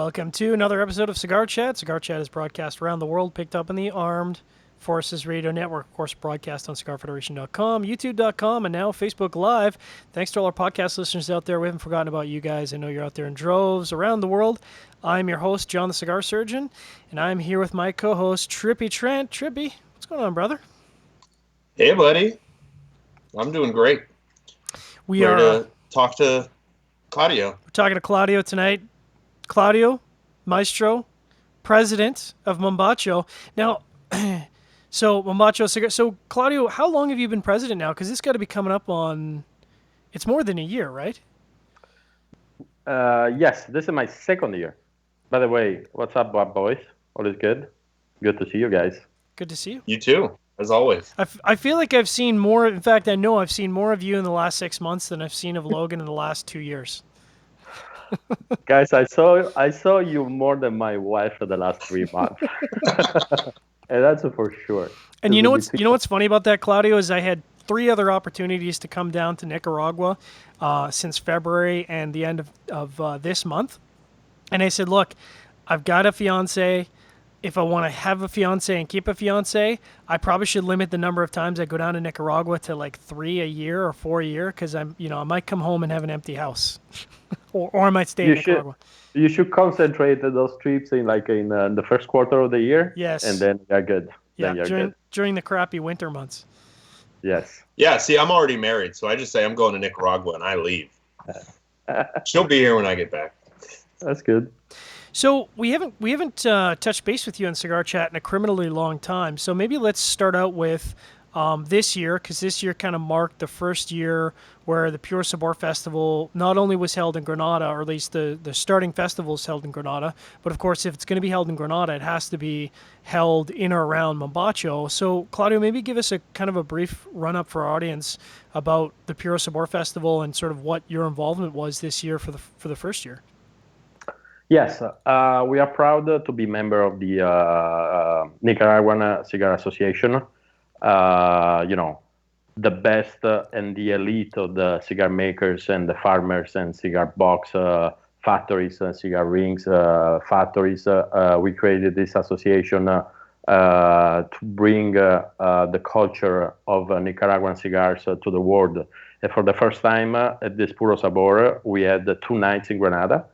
Welcome to another episode of Cigar Chat. Cigar Chat is broadcast around the world, picked up in the Armed Forces Radio Network, of course, broadcast on CigarFederation.com, YouTube.com, and now Facebook Live. Thanks to all our podcast listeners out there. We haven't forgotten about you guys. I know you're out there in droves around the world. I'm your host, John the Cigar Surgeon, and I'm here with my co-host, Trippy Trent. Trippy, what's going on, brother? Hey, buddy. I'm doing great. We are to talk to Claudio. We're talking to Claudio tonight. Claudio, Maestro, president of Mombacho. Now, so Mombacho Cigars. So, Claudio, how long have you been president now? Because this got to be coming up on, it's more than a year, right? Yes, this is my second year. By the way, what's up, boys? All is good? Good to see you guys. Good to see you. You too, as always. I feel like I've seen more. In fact, I know I've seen more of you in the last 6 months than I've seen of Logan in the last 2 years. Guys, I saw you more than my wife for the last 3 months. And that's for sure. And you know what's funny about that, Claudio, is I had 3 other opportunities to come down to Nicaragua since February and the end of this month. And I said, look, I've got a fiance. If I want to have a fiance and keep a fiance, I probably should limit the number of times I go down to Nicaragua to like 3 a year or 4 a year, because I might come home and have an empty house, or I might stay in Nicaragua. You should concentrate those trips in the first quarter of the year. Yes, and then you're good. Yeah, during the crappy winter months. Yes. Yeah. See, I'm already married, so I just say I'm going to Nicaragua and I leave. She'll be here when I get back. That's good. So we haven't touched base with you on Cigar Chat in a criminally long time. So maybe let's start out with this year, because this year kind of marked the first year where the Puro Sabor Festival not only was held in Granada, or at least the starting festival is held in Granada, but of course if it's going to be held in Granada, it has to be held in or around Mombacho. So Claudio, maybe give us a kind of a brief run-up for our audience about the Puro Sabor Festival and sort of what your involvement was this year for the first year. Yes, we are proud to be member of the Nicaraguan Cigar Association. The best and the elite of the cigar makers and the farmers and cigar box factories and cigar rings factories. We created this association to bring the culture of Nicaraguan cigars to the world. And for the first time at this Puro Sabor, we had 2 nights in Granada.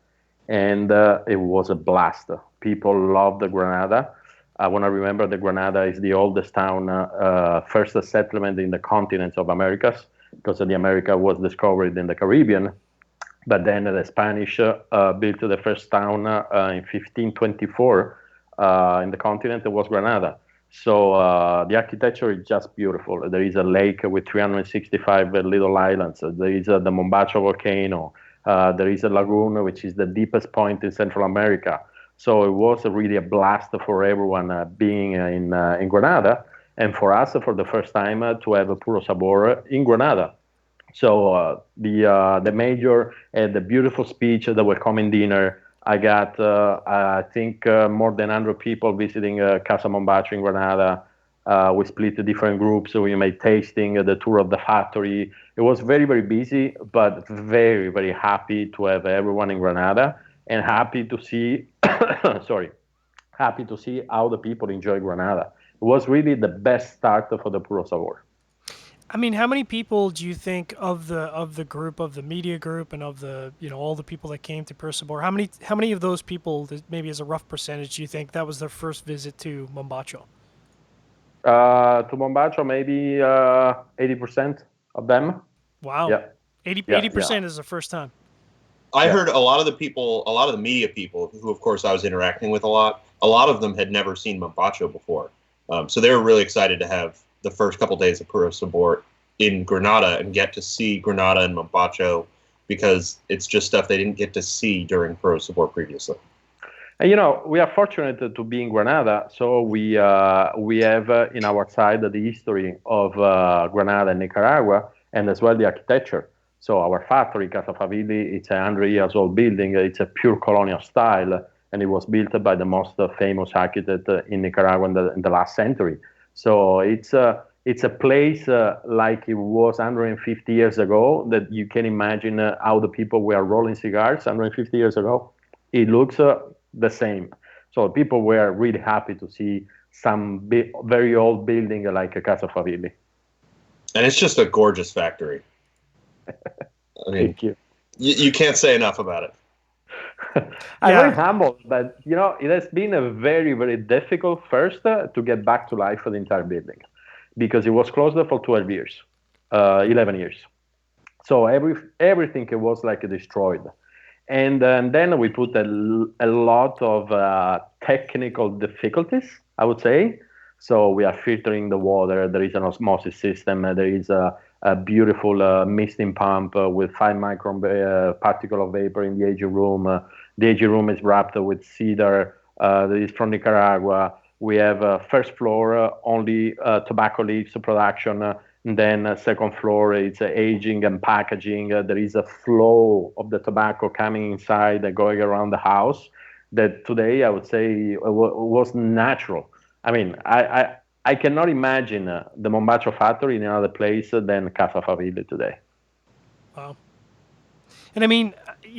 And it was a blast. People loved the Granada. I want to remember that Granada is the oldest town, first settlement in the continent of Americas, because the America was discovered in the Caribbean. But then the Spanish built the first town in 1524 in the continent. It was Granada. So the architecture is just beautiful. There is a lake with 365 little islands. There is the Mombacho volcano. There is a lagoon, which is the deepest point in Central America. So it was really a blast for everyone being in Granada, and for us, for the first time, to have a Puro Sabor in Granada. So the major and the beautiful speech, the welcoming dinner. I got, I think, more than 100 people visiting Casa Mombacho in Granada. We split the different groups, so we made tasting, the tour of the factory. It was very, very busy, but very, very happy to have everyone in Granada, and happy to see, happy to see how the people enjoy Granada. It was really the best start for the Puro Sabor. I mean, how many people do you think of the group, of the media group, and of the all the people that came to Puro Sabor? How many of those people, maybe as a rough percentage, do you think that was their first visit to Mombacho? To Mombacho, maybe 80% of them. Wow. Yeah. 80% is the first time. I heard a lot of the media people, who of course I was interacting with a lot of them had never seen Mombacho before. So they were really excited to have the first couple days of Puro Sabor in Granada and get to see Granada and Mombacho, because it's just stuff they didn't get to see during Puro Sabor previously. And we are fortunate to be in Granada, so we have in our side the history of Granada and Nicaragua, and as well the architecture. So our factory, Casa Favilli, it's a 100-year-old building. It's a pure colonial style, and it was built by the most famous architect in Nicaragua in the last century. So it's a place like it was 150 years ago, that you can imagine how the people were rolling cigars 150 years ago. It looks the same. So people were really happy to see some very old building like a Casa Favilli. And it's just a gorgeous factory. I mean, Thank you. You can't say enough about it. I'm Yeah. very humble, but it has been a very, very difficult first to get back to life for the entire building because it was closed for 12 years, 11 years. So everything was like destroyed. And then we put a lot of technical difficulties, I would say. So we are filtering the water. There is an osmosis system. There is a beautiful misting pump with 5 micron particle of vapor in the aging room. The aging room is wrapped with cedar. That is from Nicaragua. We have first floor only tobacco leaves production. And then second floor, it's aging and packaging. There is a flow of the tobacco coming inside and going around the house that today I would say was natural. I mean, I cannot imagine the Mombacho factory in another place than Casa Favilli today. Wow. And I mean,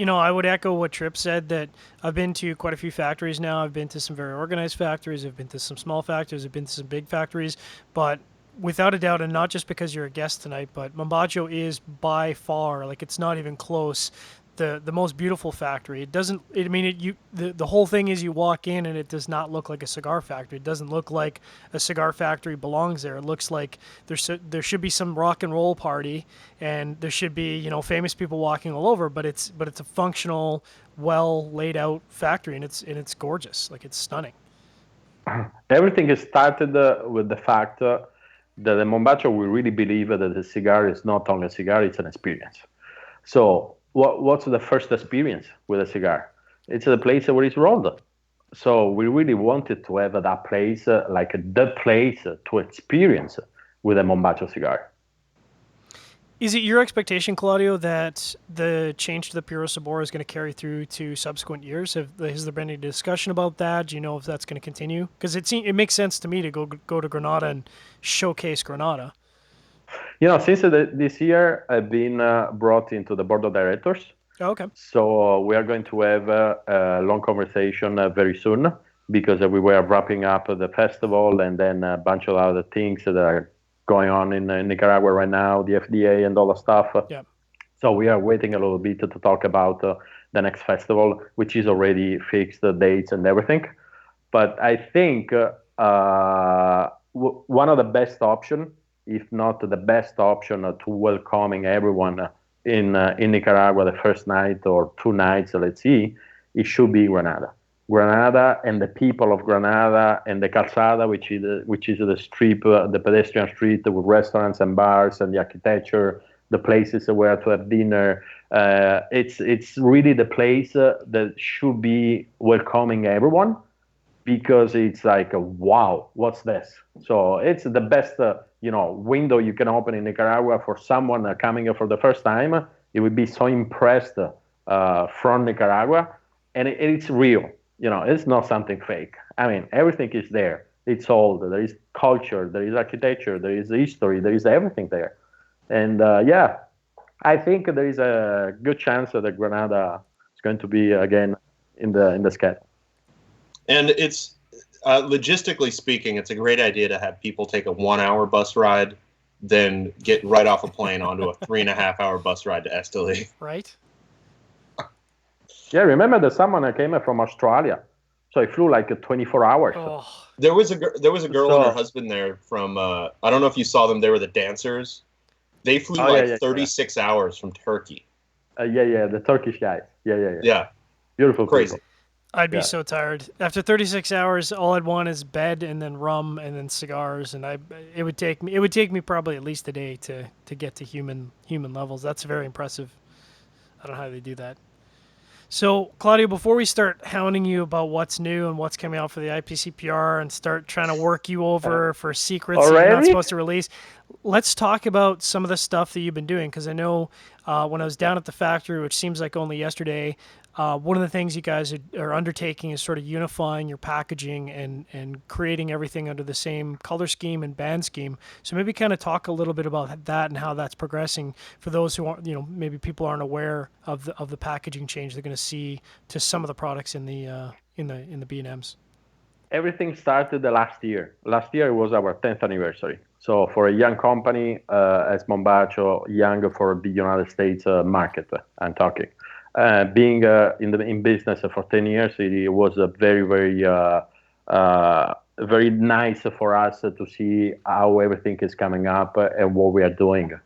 I would echo what Tripp said, that I've been to quite a few factories now. I've been to some very organized factories. I've been to some small factories. I've been to some big factories. But without a doubt, and not just because you're a guest tonight, but Mombacho is by far, like, it's not even close, the most beautiful factory. It doesn't, the whole thing is you walk in and it does not look like a cigar factory. It doesn't look like a cigar factory belongs there. It looks like there should be some rock and roll party, and there should be, famous people walking all over, but it's a functional, well laid out factory, and it's gorgeous. Like, it's stunning. Everything is started with the fact that the Mombacho, we really believe that the cigar is not only a cigar, it's an experience. So what's the first experience with a cigar? It's the place where it's rolled. So we really wanted to have that place, like the place to experience with a Mombacho cigar. Is it your expectation, Claudio, that the change to the Puro Sabor is going to carry through to subsequent years? Has there been any discussion about that? Do you know if that's going to continue? Because it makes sense to me to go to Granada and showcase Granada. Since this year, I've been brought into the board of directors. Oh, okay. So we are going to have a long conversation very soon because we were wrapping up the festival and then a bunch of other things that are going on in Nicaragua right now, the FDA and all the stuff. Yeah. So we are waiting a little bit to talk about the next festival, which is already fixed, the dates and everything. But I think one of the best options, if not the best option to welcoming everyone in Nicaragua the first night or 2 nights, let's see, it should be Granada. Granada and the people of Granada and the Calzada, which is the street, the pedestrian street with restaurants and bars and the architecture, the places where to have dinner. It's really the place that should be welcoming everyone, because it's like, wow, what's this? So it's the best window you can open in Nicaragua for someone coming for the first time. It would be so impressed from Nicaragua, and it's real. It's not something fake. I mean, everything is there. It's old. There is culture. There is architecture. There is history. There is everything there. And I think there is a good chance that Granada is going to be again in the schedule. And it's logistically speaking, it's a great idea to have people take a 1-hour bus ride, then get right off a plane onto a 3.5-hour bus ride to Esteli. Right. Yeah, remember that someone came from Australia, so he flew like 24 hours. Oh. There was a girl and her husband there from I don't know if you saw them. They were the dancers. They flew 36 hours from Turkey. The Turkish guys. Yeah, beautiful, crazy. People. I'd be so tired after 36 hours. All I'd want is bed and then rum and then cigars, and it would take me probably at least a day to get to human levels. That's very impressive. I don't know how they do that. So, Claudio, before we start hounding you about what's new and what's coming out for the IPCPR and start trying to work you over for secrets that you're not supposed to release, let's talk about some of the stuff that you've been doing. Because I know when I was down at the factory, which seems like only yesterday, one of the things you guys are undertaking is sort of unifying your packaging and creating everything under the same color scheme and band scheme. So maybe kind of talk a little bit about that and how that's progressing for those who aren't, maybe people aren't aware of the packaging change they're going to see to some of the products in the in the B&Ms? Everything started the last year. Last year was our 10th anniversary. So for a young company as Mombacho, young for the United States market, I'm talking. Being in business for 10 years, it was a very nice for us to see how everything is coming up and what we are doing.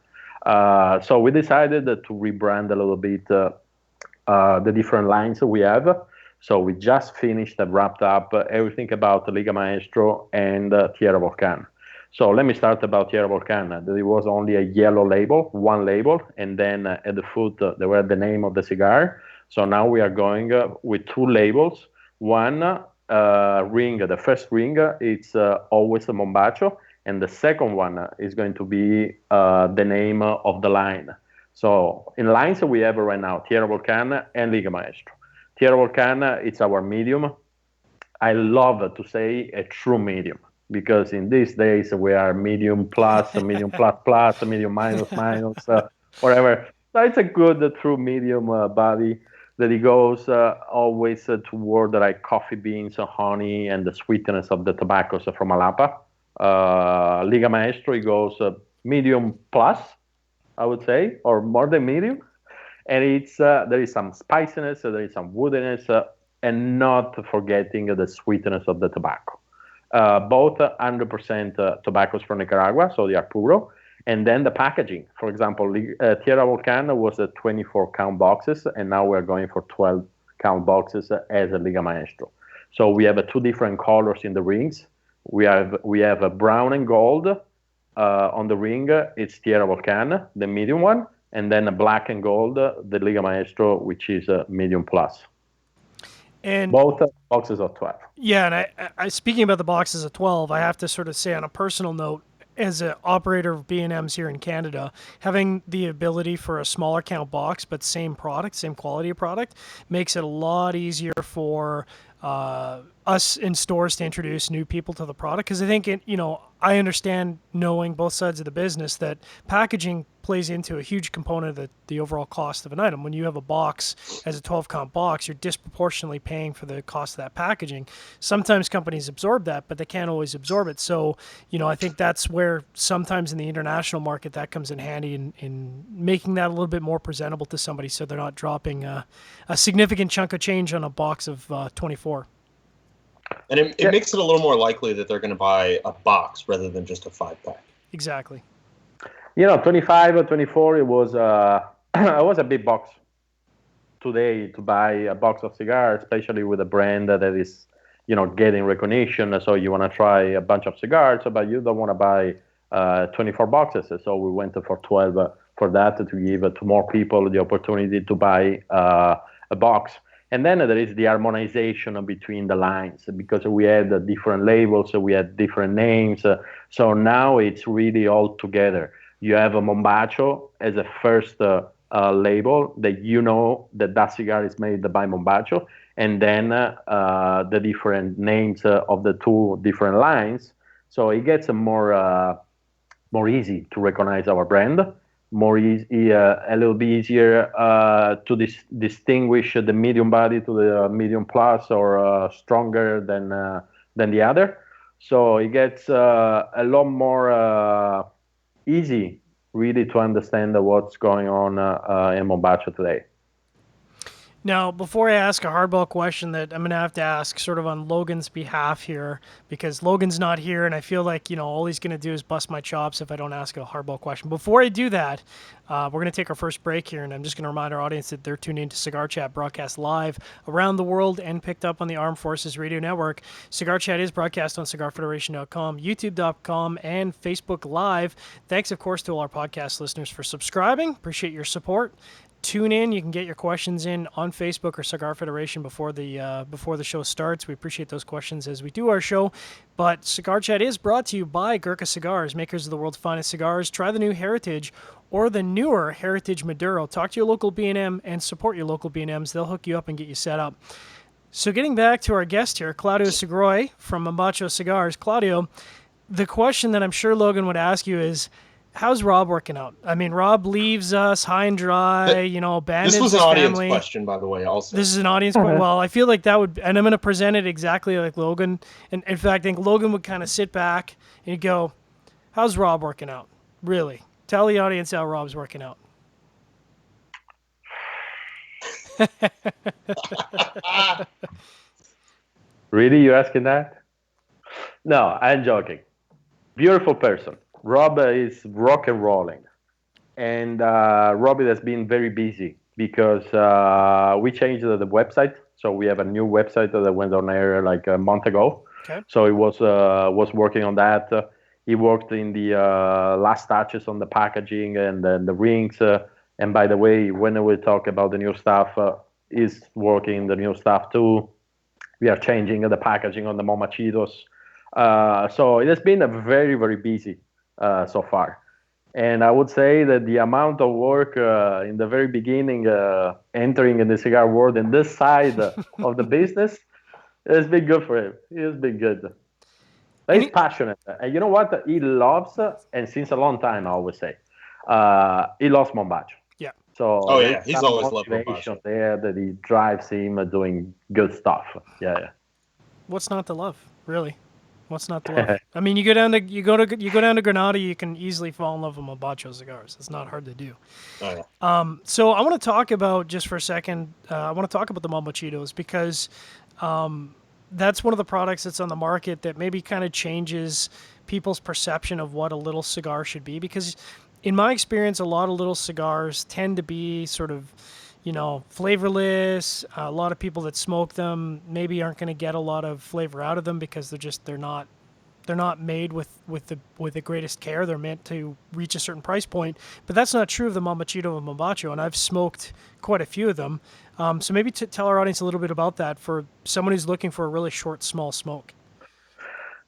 So we decided to rebrand a little bit the different lines we have. So we just finished and wrapped up everything about Liga Maestro and Tierra Volcan. So let me start about Tierra Volcan. There was only a yellow label, one label, and then at the foot there were the name of the cigar. So now we are going with two labels. One ring, the first ring, it's always a Mombacho, and the second one is going to be the name of the line. So in lines we have right now Tierra Volcan and Liga Maestro. Tierra Volcan, it's our medium. I love to say a true medium because in these days we are medium plus, medium plus plus, medium minus minus, whatever. So it's a good true medium body that it goes always toward like coffee beans, honey, and the sweetness of the tobaccos from Alapa. Liga Maestro, it goes medium plus, I would say, or more than medium. And it's there is some spiciness, there is some woodiness, and not forgetting the sweetness of the tobacco. Both 100% tobaccos from Nicaragua, so they are Puro. And then the packaging. For example, Tierra Volcan was a 24-count boxes, and now we're going for 12-count boxes as a Liga Maestro. So we have two different colors in the rings. We have a brown and gold on the ring. It's Tierra Volcan, the medium one, and then a black and gold, the Liga Maestro, which is a medium plus. And both boxes of 12. Yeah, and I speaking about the boxes of 12, I have to sort of say on a personal note, as an operator of B&Ms here in Canada, having the ability for a smaller count box, but same product, same quality of product, makes it a lot easier for us in stores to introduce new people to the product. Because I think, I understand knowing both sides of the business that packaging plays into a huge component of the overall cost of an item. When you have a box as a 12-count box, you're disproportionately paying for the cost of that packaging. Sometimes companies absorb that, but they can't always absorb it. So, I think that's where sometimes in the international market that comes in handy in making that a little bit more presentable to somebody so they're not dropping a significant chunk of change on a box of 24. And it makes it a little more likely that they're going to buy a box rather than just a 5-pack. Exactly. 25 or 24, it was it was a big box today to buy a box of cigars, especially with a brand that is, getting recognition. So you want to try a bunch of cigars, but you don't want to buy 24 boxes. So we went for 12 for that to give to more people the opportunity to buy a box. And then there is the harmonization between the lines because we had different labels, we had different names. So now it's really all together. You have a Mombacho as a first label that that cigar is made by Mombacho, and then the different names of the two different lines. So it gets more easy to recognize our brand, more easy, a little bit easier to distinguish the medium body to the medium plus or stronger than the other. So it gets a lot more easy really to understand what's going on in Mombacho today. Now, before I ask a hardball question that I'm going to have to ask sort of on Logan's behalf here, because Logan's not here, and I feel like, all he's going to do is bust my chops if I don't ask a hardball question. Before I do that, we're going to take our first break here, and I'm just going to remind our audience that they're tuned in to Cigar Chat, broadcast live around the world and picked up on the Armed Forces Radio Network. Cigar Chat is broadcast on CigarFederation.com, YouTube.com, and Facebook Live. Thanks, of course, to all our podcast listeners for subscribing. Appreciate your support. Tune in. You can get your questions in on Facebook or Cigar Federation before the show starts. We appreciate those questions as we do our show. But Cigar Chat is brought to you by Gurkha Cigars, makers of the world's finest cigars. Try the new Heritage or the newer Heritage Maduro. Talk to your local B&M and support your local B&Ms. They'll hook you up and get you set up. So getting back to our guest here, Claudio Sgroi from Mombacho Cigars. Claudio, the question that I'm sure Logan would ask you is, How's Rob working out? I mean, Rob leaves us high and dry, But this abandons was an his audience family. question, by the way, also. This is an audience question. Well, I feel like that would, and I'm going to present it exactly like Logan. And in fact, I think Logan would kind of sit back and he'd go, "How's Rob working out? Really? Tell the audience how Rob's working out." Really, you asking that? No, I'm joking. Beautiful person. Rob is rock and rolling, and Rob has been very busy because we changed the website. So we have a new website that went on air like a month ago. Okay. So he was working on that. He worked in the last touches on the packaging and then the rings. And by the way, when we talk about the new stuff, he's working the new stuff too. We are changing the packaging on the Mombachitos. So it has been a very, very busy so far. And I would say that the amount of work in the very beginning, entering in the cigar world and this side of the business, has been good for him. It has been good. But he's passionate. And you know what? He loves, and since a long time, I always say, he loves Mombacho. Yeah. So He's always loved motivation Mombacho. there that he drives him doing good stuff. Yeah. What's not to love, really? What's not to love? I mean, you go down to Granada, you can easily fall in love with Mombacho cigars. It's not hard to do. Oh, yeah. So I want to talk about, just for a second, I want to talk about the Mombachitos because that's one of the products that's on the market that maybe kind of changes people's perception of what a little cigar should be. Because in my experience, a lot of little cigars tend to be sort of, flavorless. A lot of people that smoke them maybe aren't going to get a lot of flavor out of them because they're not made with the greatest care. They're meant to reach a certain price point, but that's not true of the Mombachito and Mombacho, and I've smoked quite a few of them. So maybe tell our audience a little bit about that for someone who's looking for a really short, small smoke.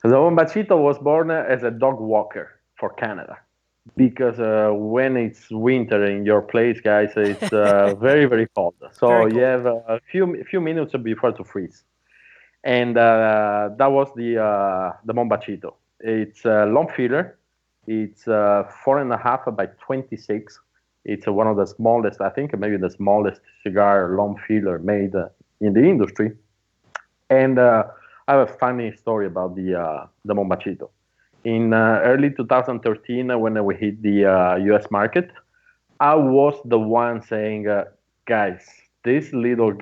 So the Mombachito was born as a dog walker for Canada because when it's winter in your place, guys, it's very, very cold. So Very cold. you have a few minutes before to freeze. And that was the Mombachito. It's a long filler. It's 4.5 by 26. It's one of the smallest, I think, maybe the smallest cigar long filler made in the industry. And I have a funny story about the Mombachito. In early 2013, when we hit the U.S. market, I was the one saying, guys, this little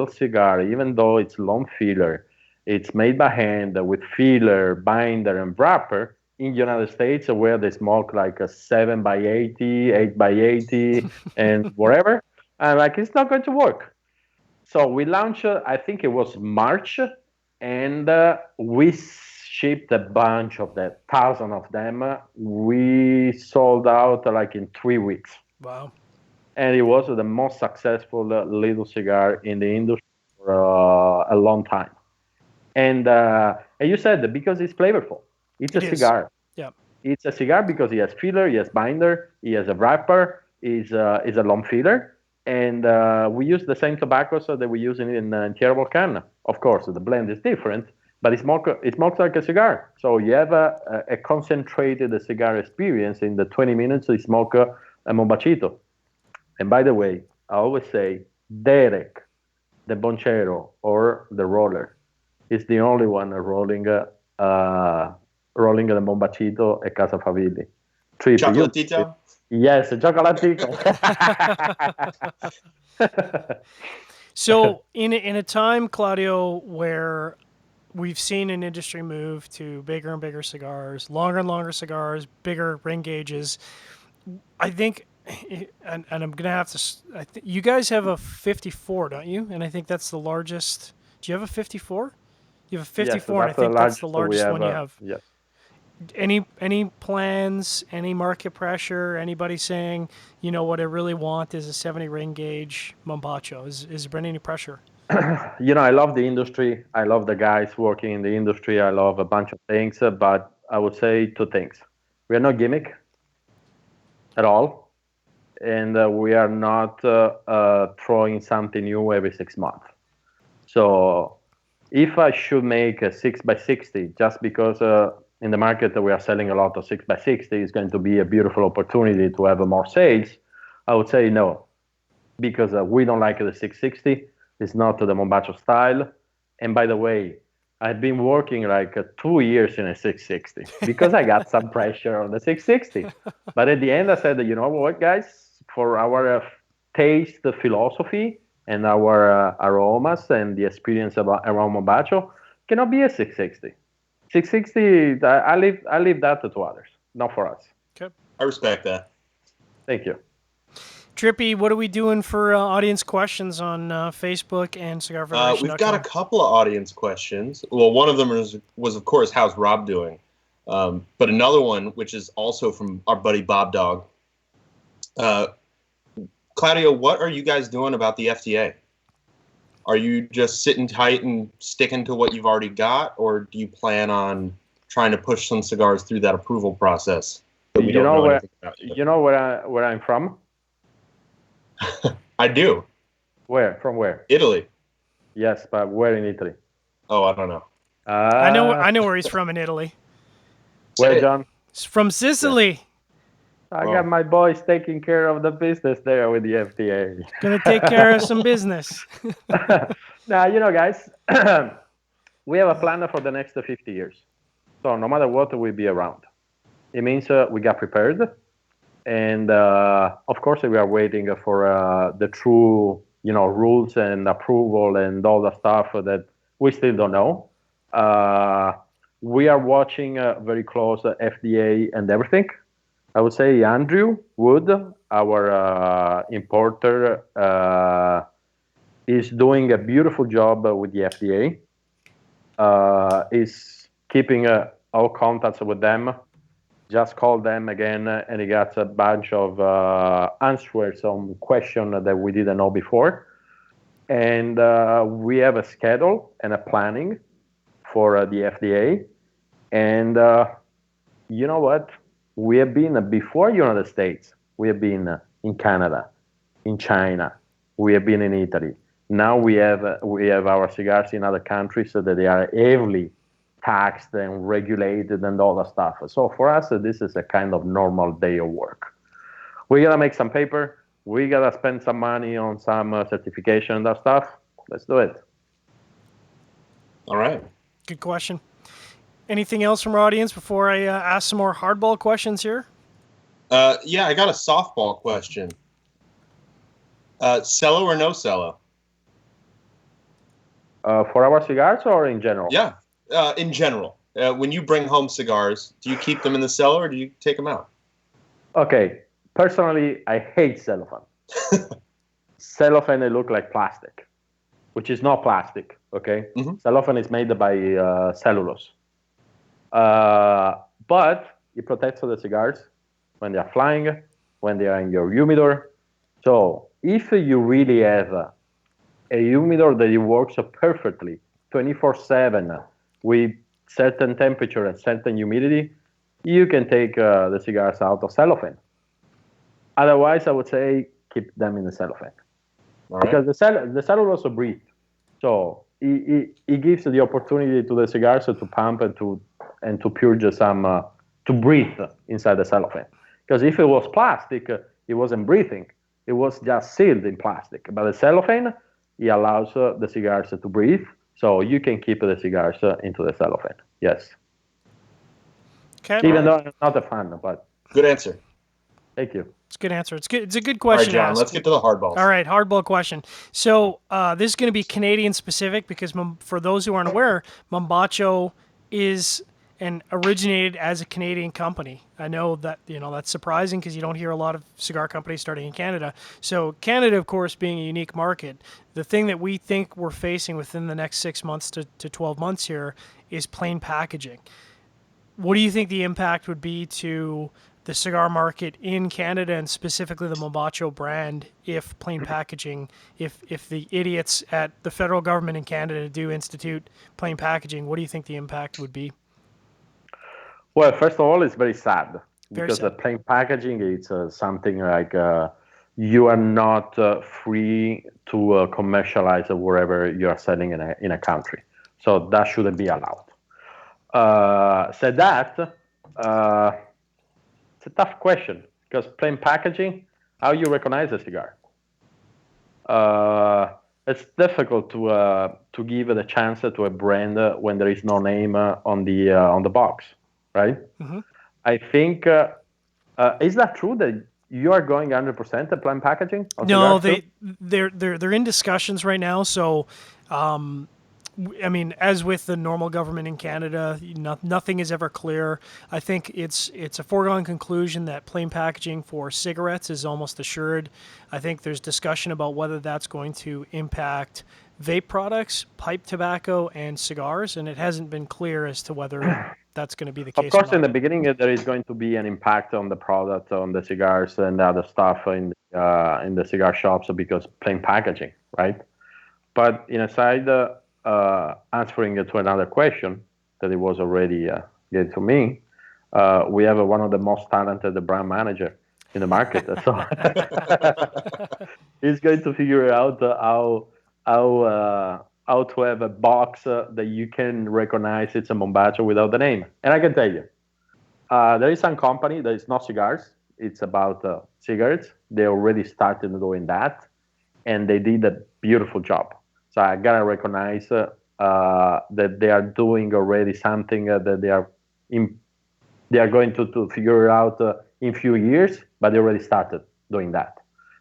cigar, even though it's long filler, it's made by hand with filler, binder, and wrapper in the United States, where they smoke like a 7 by 80, 8 by 80, and whatever. I'm like, it's not going to work. So we launched, I think it was March, and we shipped a bunch of that, 1,000 of them. We sold out like in 3 weeks. Wow. And it was the most successful little cigar in the industry for a long time. And you said that because it's flavorful. It's a cigar. Yeah. It's a cigar because it has filler, it has binder, it has a wrapper, is a long filler. And we use the same tobaccos that we use in Tierra Volcana. Of course, the blend is different, but it smokes like a cigar. So you have a concentrated cigar experience in the 20 minutes you smoke a Mombachito. And by the way, I always say Derek, the Bonchero, or the roller, is the only one rolling the Mombachito at Casa Favilli. Chocolatito? Yes, chocolatito. So in a time, Claudio, where we've seen an industry move to bigger and bigger cigars, longer and longer cigars, bigger ring gauges, I think, and I'm gonna have to. You guys have a 54, don't you? And I think that's the largest. Do you have a 54? You have a 54, yes, and I think that's the largest have, one you have. Yes. Any plans? Any market pressure? Anybody saying, what I really want is a 70 ring gauge Mombacho? Is there been any pressure? I love the industry. I love the guys working in the industry. I love a bunch of things, but I would say two things. We are not gimmick at all, and we are not throwing something new every 6 months. So if I should make a 6 by 60 just because in the market that we are selling a lot of 6x60 is going to be a beautiful opportunity to have more sales, I would say no, because we don't like the 660. It's not the Mombacho style. And by the way, I've been working like 2 years in a 660 because I got some pressure on the 660. But at the end, I said, you know what, guys, for our taste philosophy and our aromas and the experience around Mombacho, cannot be a 660. 660, I leave that to others, not for us. Okay. I respect that. Thank you. Trippy, what are we doing for audience questions on Facebook and Cigar Federation? We've got a couple of audience questions. Well, one of them was of course, how's Rob doing? But another one, which is also from our buddy Bob Dog. Claudio, what are you guys doing about the FDA? Are you just sitting tight and sticking to what you've already got, or do you plan on trying to push some cigars through that approval process? You know where I'm from? I do. Where? From where? Italy. Yes, but where in Italy? Oh, I don't know. I know where he's from in Italy. Where, John? He's from Sicily. I got my boys taking care of the business there with the FDA. Gonna take care of some business. Now, guys, we have a plan for the next 50 years. So no matter what, we'll be around. It means we got prepared. And of course, we are waiting for the true, rules and approval and all the stuff that we still don't know. We are watching very close FDA and everything. I would say Andrew Wood, our importer, is doing a beautiful job with the FDA. Is keeping all contacts with them. Just called them again, and he got a bunch of answers on questions that we didn't know before. And we have a schedule and a planning for the FDA. And you know what? We have been before United States. We have been in Canada, in China. We have been in Italy. Now we have our cigars in other countries so that they are heavily taxed and regulated and all that stuff. So for us, this is a kind of normal day of work. We gotta make some paper. We gotta spend some money on some certification and that stuff. Let's do it. All right. Good question. Anything else from our audience before I ask some more hardball questions here? Yeah, I got a softball question. Cello or no cello? For our cigars or in general? Yeah, in general. When you bring home cigars, do you keep them in the cellar or do you take them out? Okay. Personally, I hate cellophane. Cellophane, they look like plastic, which is not plastic, okay? Mm-hmm. Cellophane is made by cellulose. But it protects the cigars when they are flying, when they are in your humidor. So if you really have a humidor that works perfectly 24/7 with certain temperature and certain humidity, you can take the cigars out of cellophane. Otherwise, I would say keep them in the cellophane. Right. Because the cellulose breathes. So it gives the opportunity to the cigars to pump and to purge some, to breathe inside the cellophane. Because if it was plastic, it wasn't breathing. It was just sealed in plastic. But the cellophane, it allows the cigars to breathe. So you can keep the cigars into the cellophane. Yes. Okay. Even though I'm not a fan, but. Good answer. Thank you. It's a good answer. It's a good question. All right, John, let's get to the hardballs. All right, hardball question. So this is going to be Canadian specific because for those who aren't aware, Mombacho is and originated as a Canadian company. I know that that's surprising because you don't hear a lot of cigar companies starting in Canada. So Canada, of course, being a unique market, the thing that we think we're facing within the next 6 months to 12 months here is plain packaging. What do you think the impact would be to the cigar market in Canada and specifically the Mombacho brand if plain packaging, if the idiots at the federal government in Canada do institute plain packaging, what do you think the impact would be? Well, first of all, it's very sad because sad. The plain packaging is something like you are not free to commercialize wherever you are selling in a country. So that shouldn't be allowed. Said that, it's a tough question because plain packaging, how you recognize a cigar? It's difficult to give it a chance to a brand when there is no name on the box, right? Mm-hmm. I think is that true that you are going 100% to plain packaging on No, cigars too? they're in discussions right now. So, I mean, as with the normal government in Canada, nothing is ever clear. I think it's a foregone conclusion that plain packaging for cigarettes is almost assured. I think there's discussion about whether that's going to impact vape products, pipe tobacco, and cigars, and it hasn't been clear as to whether that's going to be the Of case or course, in not. the beginning, there is going to be an impact on the product, on the cigars and other stuff in the cigar shops because plain packaging, right? But in a side, answering to another question that it was already given to me, we have one of the most talented brand manager in the market. So he's going to figure out how to have a box that you can recognize it's a Mombacho without the name. And I can tell you, there is some company that is not cigars. It's about cigarettes. They already started doing that, and they did a beautiful job. So I gotta recognize that they are doing already something that they are going to figure out in few years, but they already started doing that.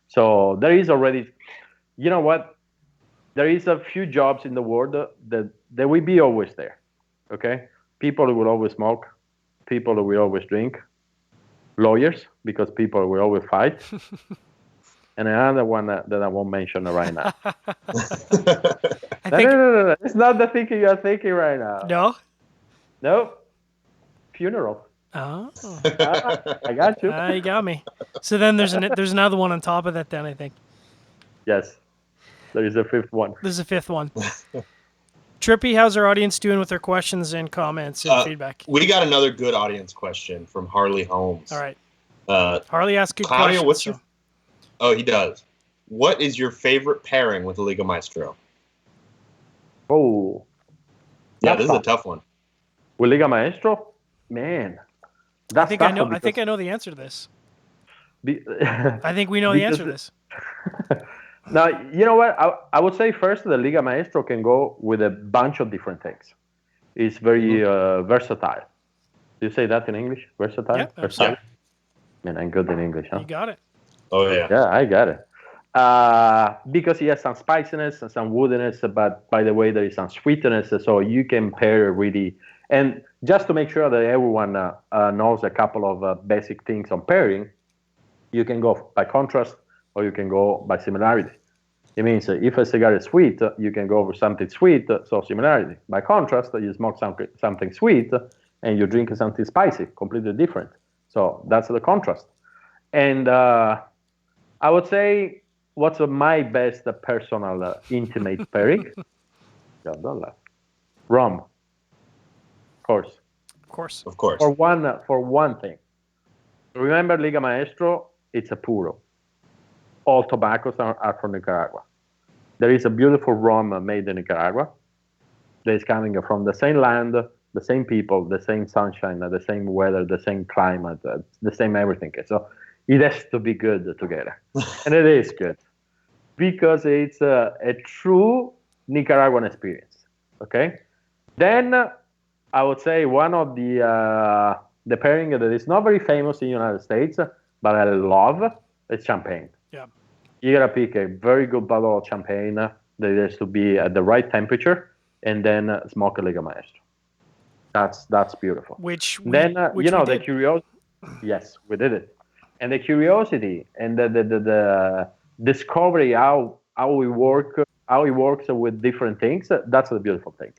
So there is already, you know what? There is a few jobs in the world that will be always there. Okay, people who will always smoke, people who will always drink, lawyers because people will always fight, and another one that I won't mention right now. I No, think no, no, no, no. It's not the thinking you're thinking right now. no. No, funeral. Oh, I got you. you got me. So then there's another one on top of that. Then I think Yes, there is a fifth one. there's a fifth one. Trippy, how's our audience doing with their questions and comments and feedback? We got another good audience question from Harley Holmes. All right. Uh, Harley asked good Claudio, questions. what's your? Oh, he does. What is your favorite pairing with the Liga Maestro? Oh, Yeah, that's this is a tough. tough one. With Liga Maestro, man, I that's think I tough know. because I think I know the answer to this. be- I think we know the answer to this. Now, you know what? I would say first the Liga Maestro can go with a bunch of different things. It's very versatile. Do you say that in English? Versatile? Yeah, Versatile? absolutely. Man, I'm good in English, huh? You got it. Oh yeah. Yeah, I got it. Because he has some spiciness and some woodiness, but by the way, there is some sweetness, so you can pair really. And just to make sure that everyone knows a couple of basic things on pairing, you can go by contrast or you can go by similarity. It means if a cigar is sweet, you can go for something sweet, so similarity. By contrast, you smoke something sweet and you drink something spicy, completely different. So that's the contrast. And I would say what's my best personal intimate pairing? Yeah, don't laugh. Rum, of course. Of course. Of course. For one thing. Remember Liga Maestro, it's a Puro. All tobaccos are from Nicaragua. There is a beautiful rum made in Nicaragua that is coming from the same land, the same people, the same sunshine, the same weather, the same climate, the same everything. So it has to be good together. And it is good because it's a true Nicaraguan experience. Okay? Then I would say one of the pairing that is not very famous in the United States, but I love is champagne. Yeah. You gotta pick a very good bottle of champagne that has to be at the right temperature, and then smoke a Liga Maestro. That's beautiful. Which You know we the did. curiosity. Yes, we did it, and the curiosity and the discovery how it works with different things. That's the beautiful thing,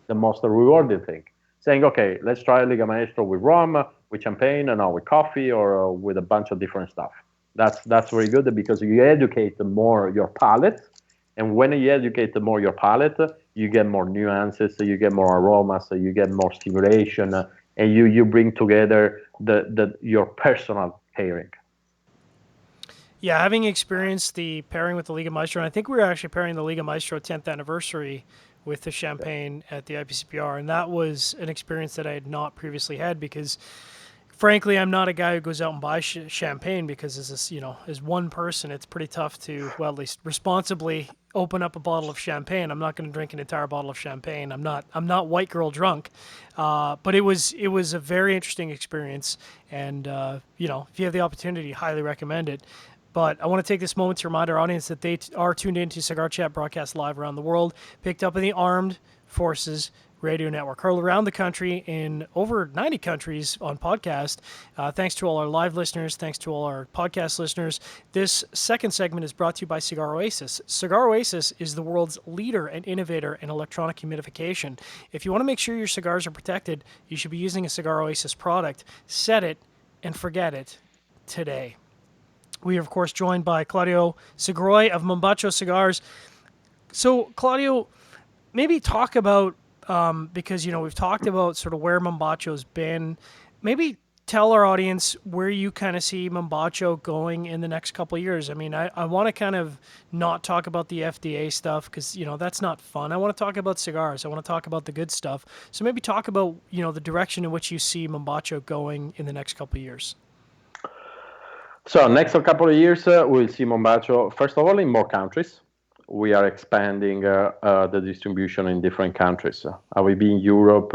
the most rewarding thing. Saying, okay, let's try Liga Maestro with rum, with champagne, and with coffee, or with a bunch of different stuff. That's very good because you educate more your palate, and when you educate more your palate, you get more nuances, so you get more aromas, so you get more stimulation, and you bring together your personal pairing. Yeah, having experienced the pairing with the Liga Maestro, and I think we were actually pairing the Liga Maestro 10th anniversary with the champagne at the IPCPR, and that was an experience that I had not previously had because, frankly, I'm not a guy who goes out and buys champagne because as one person, it's pretty tough to, well, at least responsibly open up a bottle of champagne. I'm not going to drink an entire bottle of champagne. I'm not white girl drunk, but it was a very interesting experience, and if you have the opportunity, highly recommend it. But I want to take this moment to remind our audience that they are tuned into Cigar Chat broadcast live around the world, picked up in the Armed Forces Radio Network, heard around the country in over 90 countries on podcast. Thanks to all our live listeners. Thanks to all our podcast listeners. This second segment is brought to you by Cigar Oasis. Cigar Oasis is the world's leader and innovator in electronic humidification. If you want to make sure your cigars are protected, you should be using a Cigar Oasis product. Set it and forget it today. We are, of course, joined by Claudio Sgroi of Mombacho Cigars. So, Claudio, maybe talk about, because, we've talked about sort of where Mombacho's been. Maybe tell our audience where you kind of see Mombacho going in the next couple of years. I mean, I want to kind of not talk about the FDA stuff because, that's not fun. I want to talk about cigars. I want to talk about the good stuff. So maybe talk about, the direction in which you see Mombacho going in the next couple of years. So next couple of years, we'll see Mombacho, first of all, in more countries. We are expanding the distribution in different countries. I will be in Europe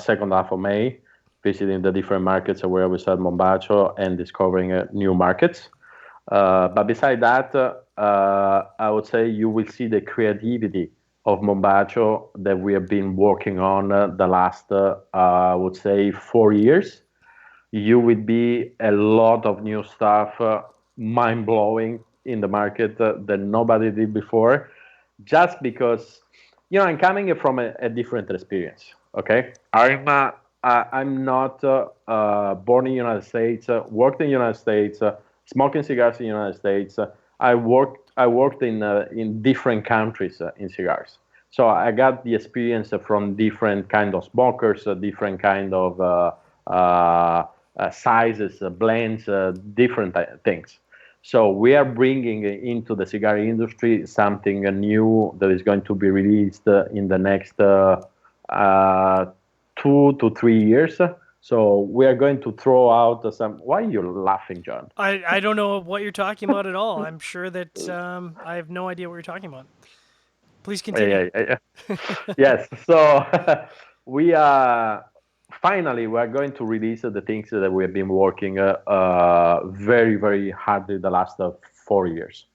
second half of May, visiting the different markets where we sell Mombacho and discovering new markets. But beside that, I would say you will see the creativity of Mombacho that we have been working on the last, I would say, 4 years. You will be a lot of new stuff, mind-blowing in the market that nobody did before, just because, I'm coming from a different experience, okay? I'm not born in the United States, worked in the United States, smoking cigars in the United States. I worked in different countries in cigars. So I got the experience from different kind of smokers, different kind of sizes, blends, different things. So we are bringing into the cigar industry something new that is going to be released in the next 2 to 3 years. So we are going to throw out some. Why are you laughing, John? I don't know what you're talking about at all. I'm sure that I have no idea what you're talking about. Please continue. Yes. So we are. Finally, we are going to release the things that we have been working very, very hardly the last 4 years,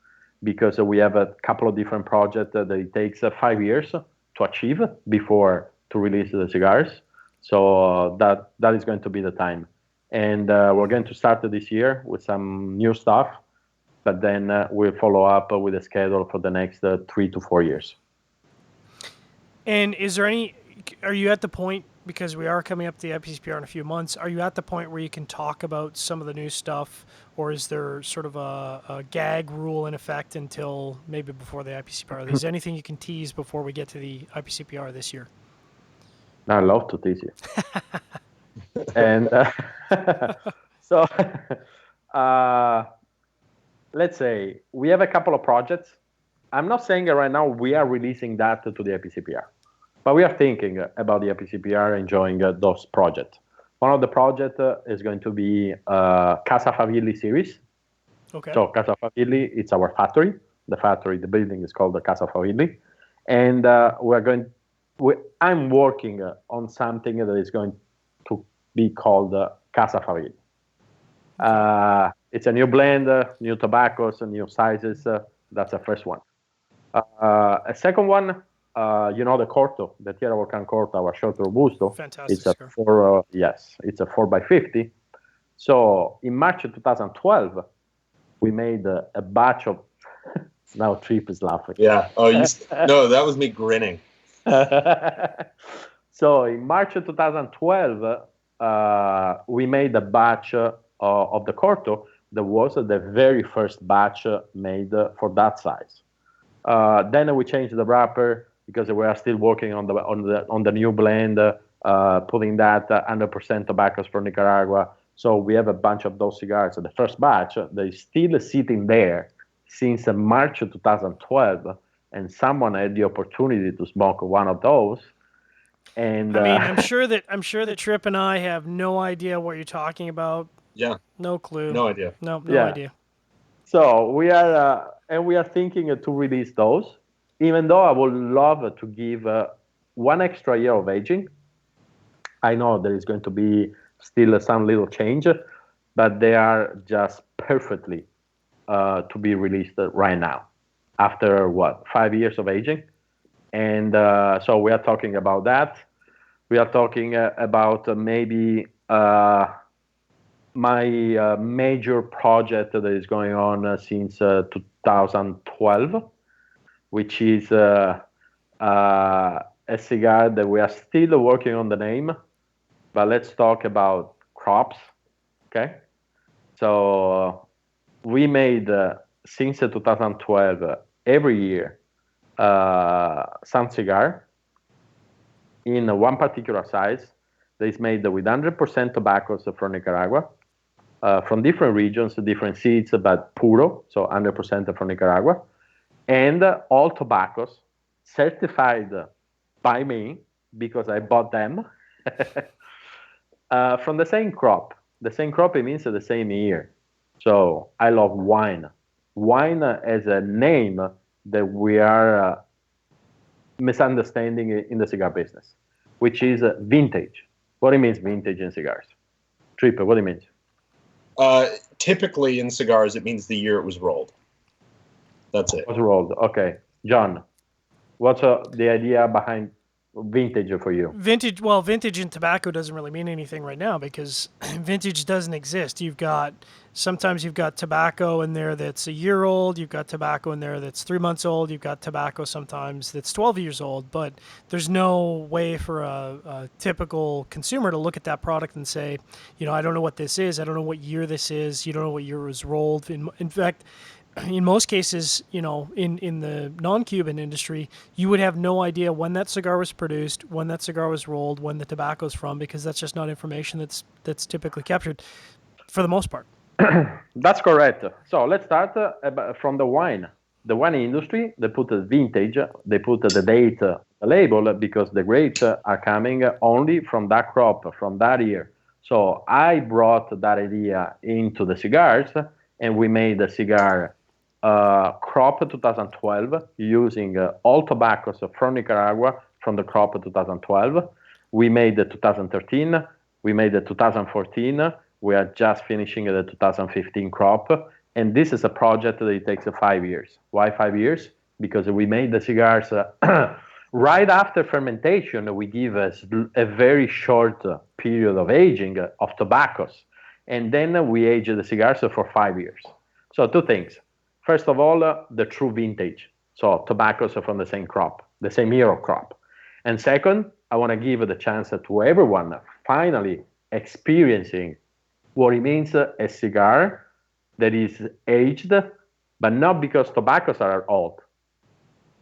because we have a couple of different projects that it takes 5 years to achieve before to release the cigars. So that is going to be the time. And we're going to start this year with some new stuff, but then we'll follow up with a schedule for the next 3 to 4 years. And are you at the point, because we are coming up to the IPCPR in a few months, are you at the point where you can talk about some of the new stuff, or is there sort of a gag rule in effect until maybe before the IPCPR? Is there anything you can tease before we get to the IPCPR this year? I love to tease you. And so let's say we have a couple of projects. I'm not saying right now we are releasing that to the IPCPR. But we are thinking about the IPCPR enjoying those projects. One of the projects is going to be Casa Favilli series. Okay. So Casa Favilli, it's our factory. The building is called the Casa Favilli. And I'm working on something that is going to be called Casa Favilli. It's a new blend, new tobaccos, new sizes. That's the first one. A second one, the Corto, the Tierra Volcan Corto, our short robusto. Fantastic. It's a 4x50. So in March of 2012, we made a batch of. Now Trip is laughing. Yeah. Oh, no, that was me grinning. So in March of 2012, we made a batch of the Corto that was the very first batch made for that size. Then we changed the wrapper because we are still working on the new blend, putting that 100% tobaccos from Nicaragua. So we have a bunch of those cigars. The first batch, they still sitting there since March of 2012, and someone had the opportunity to smoke one of those. And I mean, I'm sure that Trip and I have no idea what you're talking about. Yeah, No clue. no idea. No yeah. idea. So we are thinking to release those, even though I would love to give one extra year of aging. I know there is going to be still some little change, but they are just perfectly to be released right now after 5 years of aging. And so we are talking about that. We are talking about maybe my major project that is going on since 2012, which is a cigar that we are still working on the name, but let's talk about crops. Okay, so we made since 2012 every year some cigar in one particular size that is made with 100% tobaccos from Nicaragua, from different regions, different seeds, but Puro, so 100% from Nicaragua, and all tobaccos certified by me because I bought them from the same crop. The same crop, it means the same year. So I love wine. Wine as a name that we are misunderstanding in the cigar business, which is vintage. What it means vintage in cigars? Trip, what it means? Typically in cigars, it means the year it was rolled. That's it. Was rolled. Okay, John, what's the idea behind vintage for you? Vintage in tobacco doesn't really mean anything right now because vintage doesn't exist. Sometimes you've got tobacco in there that's a year old, you've got tobacco in there that's 3 months old, you've got tobacco sometimes that's 12 years old, but there's no way for a typical consumer to look at that product and say, I don't know what this is, I don't know what year this is, you don't know what year it was rolled. In fact, in most cases, in the non-Cuban industry, you would have no idea when that cigar was produced, when that cigar was rolled, when the tobacco's from, because that's just not information that's typically captured for the most part. That's correct. So let's start from the wine. The wine industry, they put the vintage, they put the date, the label, because the grapes are coming only from that crop, from that year. So I brought that idea into the cigars, and we made the cigar crop 2012 using all tobaccos from Nicaragua from the crop 2012. We made the 2013, we made the 2014, we are just finishing the 2015 crop, and this is a project that it takes 5 years. Why 5 years? Because we made the cigars right after fermentation. We give a very short period of aging of tobaccos, and then we age the cigars for 5 years. So two things. First of all, the true vintage, so tobaccos from the same crop, the same year of crop. And second, I want to give the chance to everyone finally experiencing what it means a cigar that is aged, but not because tobaccos are old,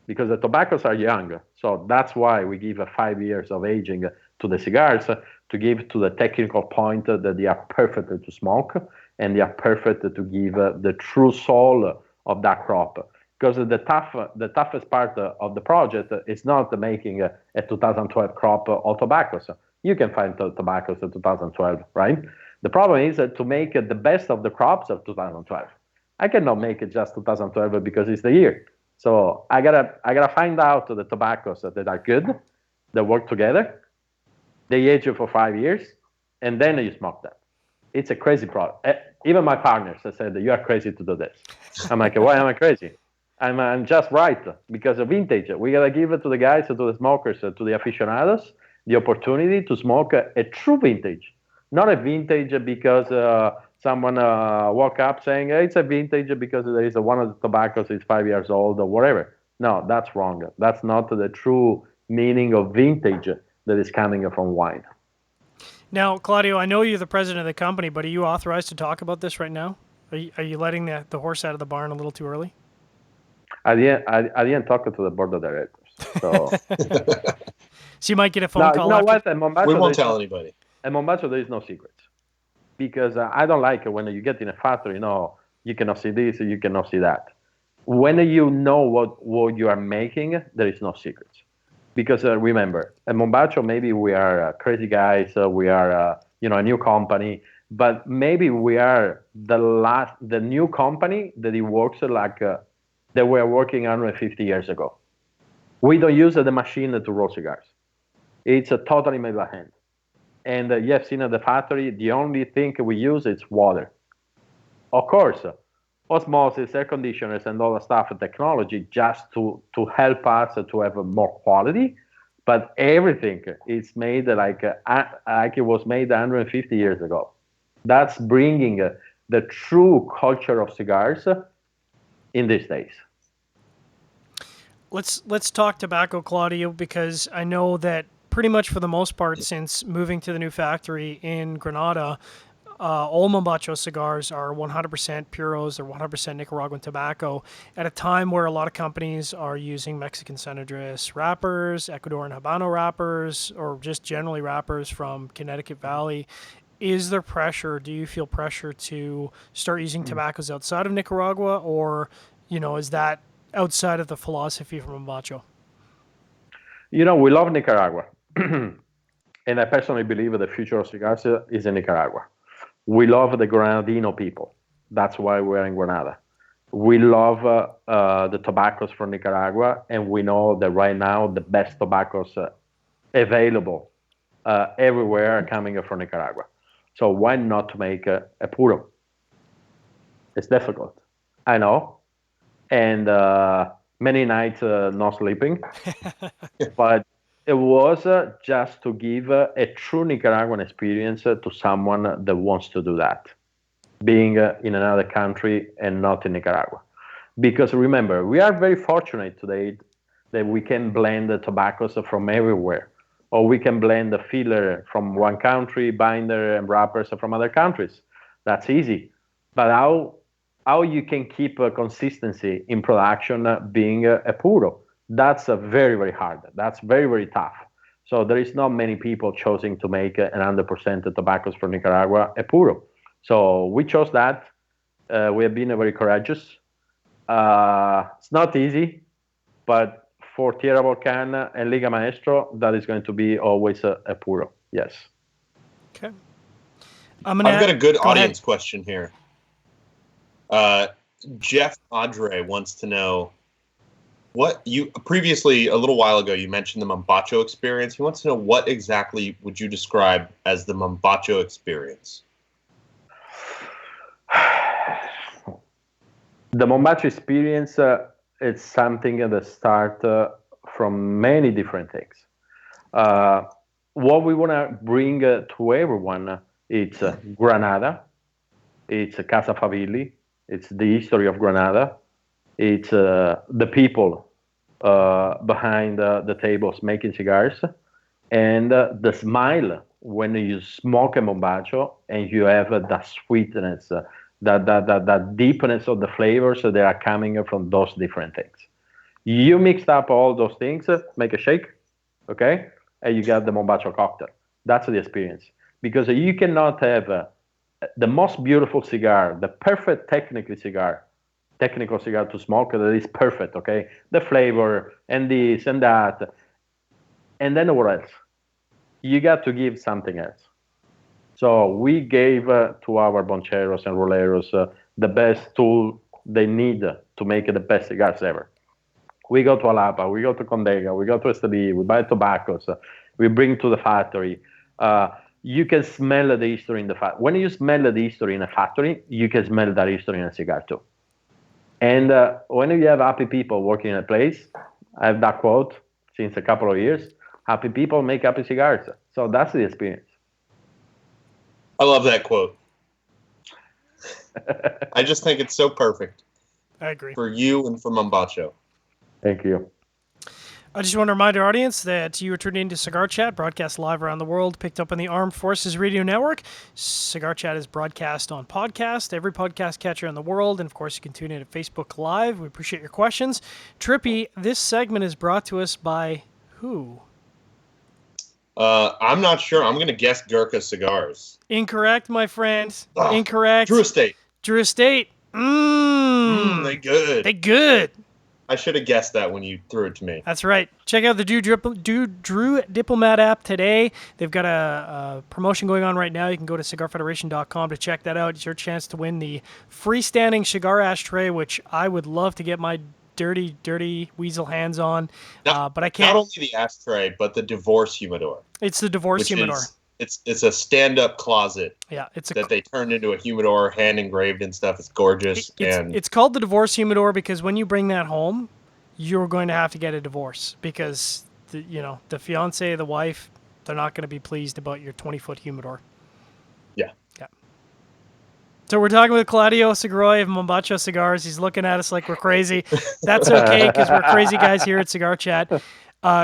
because the tobaccos are young. So that's why we give 5 years of aging to the cigars, to give to the technical point that they are perfect to smoke, and they are perfect to give the true soul of that crop. Because the toughest part of the project is not making a 2012 crop of tobaccos. You can find tobaccos in 2012, right? The problem is to make the best of the crops of 2012. I cannot make it just 2012 because it's the year. So I gotta find out the tobaccos that are good, that work together. They age for 5 years, and then you smoke them. It's a crazy product. Even my partners said, "You are crazy to do this." I'm like, "Why am I crazy?" I'm just right, because of vintage. We gotta give it to the guys, to the smokers, to the aficionados, the opportunity to smoke a true vintage, not a vintage because someone woke up saying, "Hey, it's a vintage because there is one of the tobaccos is 5 years old," or whatever. No, that's wrong. That's not the true meaning of vintage that is coming from wine. Now, Claudio, I know you're the president of the company, but are you authorized to talk about this right now? Are you letting the horse out of the barn a little too early? I didn't talk to the board of directors. So, so you might get a phone call. You know after. what? Mombacho, we won't tell anybody. At Mombacho, there is no secrets. Because I don't like when you get in a factory, you cannot see this, you cannot see that. When you know what you are making, there is no secrets. Because remember, at Mombacho, maybe we are crazy guys. We are, a new company, but maybe we are the new company that it works like that we are working 150 years ago. We don't use the machine to roll cigars. It's totally made by hand. And you have seen at the factory, the only thing we use is water. Of course, osmosis, air conditioners, and all the stuff, technology, just to help us to have more quality. But everything is made like it was made 150 years ago. That's bringing the true culture of cigars in these days. Let's talk tobacco, Claudio, because I know that pretty much for the most part, since moving to the new factory in Granada, all Mombacho cigars are 100% Puros or 100% Nicaraguan tobacco at a time where a lot of companies are using Mexican San Andres wrappers, Ecuadorian Habano wrappers, or just generally wrappers from Connecticut Valley. Is there pressure? Do you feel pressure to start using tobaccos outside of Nicaragua, or, is that outside of the philosophy from Mombacho? We love Nicaragua. And I personally believe the future of cigars is in Nicaragua. We love the Granadino people. That's why we're in Granada. We love the tobaccos from Nicaragua, and we know that right now the best tobaccos available everywhere are coming from Nicaragua. So why not make a Puro? It's difficult, I know, and many nights not sleeping, but it was just to give a true Nicaraguan experience to someone that wants to do that, being in another country and not in Nicaragua. Because remember, we are very fortunate today that we can blend the tobaccos from everywhere, or we can blend the filler from one country, binder and wrappers from other countries. That's easy. But how you can keep a consistency in production being a Puro? That's very, very hard. That's very, very tough. So there is not many people choosing to make 100% tobaccos from Nicaragua a Puro. So we chose that. We have been very courageous. It's not easy, but for Tierra Volcán and Liga Maestro, that is going to be always a Puro. Yes. Okay. I've got a good Go audience ahead. question here. Jeff Andre wants to know what you previously, a little while ago, you mentioned the Mombacho experience. He wants to know what exactly would you describe as the Mombacho experience? The Mombacho experience is something that starts from many different things. What we want to bring to everyone, it's Granada, it's Casa Favilli, it's the history of Granada, it's the people behind the tables making cigars, and the smile when you smoke a Mombacho and you have that sweetness, that deepness of the flavors that are coming from those different things. You mixed up all those things, make a shake, okay, and you got the Mombacho cocktail. That's the experience. Because you cannot have the most beautiful cigar, the perfect technical cigar to smoke that is perfect, okay? The flavor and this and that. And then what else? You got to give something else. So we gave to our boncheros and roleros the best tool they need to make the best cigars ever. We go to Alapa, we go to Condega, we go to Esteli, we buy tobaccos, we bring to the factory. You can smell the history in the factory. When you smell the history in a factory, you can smell that history in a cigar too. And when you have happy people working in a place, I have that quote since a couple of years, happy people make happy cigars. So that's the experience. I love that quote. I just think it's so perfect. I agree. For you and for Mombacho. Thank you. I just want to remind our audience that you are tuned into Cigar Chat, broadcast live around the world, picked up on the Armed Forces Radio Network. Cigar Chat is broadcast on podcast, every podcast catcher in the world, and of course you can tune in at Facebook Live. We appreciate your questions. Trippy, this segment is brought to us by who? I'm not sure. I'm going to guess Gurkha Cigars. Incorrect, my friend. Incorrect. Drew Estate. Drew Estate. They good. They good. I should have guessed that when you threw it to me. That's right. Check out the Drew Diplomat app today. They've got a promotion going on right now. You can go to CigarFederation.com to check that out. It's your chance to win the freestanding cigar ashtray, which I would love to get my dirty weasel hands on, but I can't. Not only the ashtray, but the divorce humidor. It's the divorce humidor. It's a stand-up closet. Yeah, that they turned into a humidor, hand engraved and stuff. It's gorgeous. It's called the divorce humidor because when you bring that home, you're going to have to get a divorce because the fiance, the wife, they're not going to be pleased about your 20-foot humidor. Yeah. Yeah. So we're talking with Claudio Sgroi of Mombacho Cigars. He's looking at us like we're crazy. That's okay because we're crazy guys here at Cigar Chat.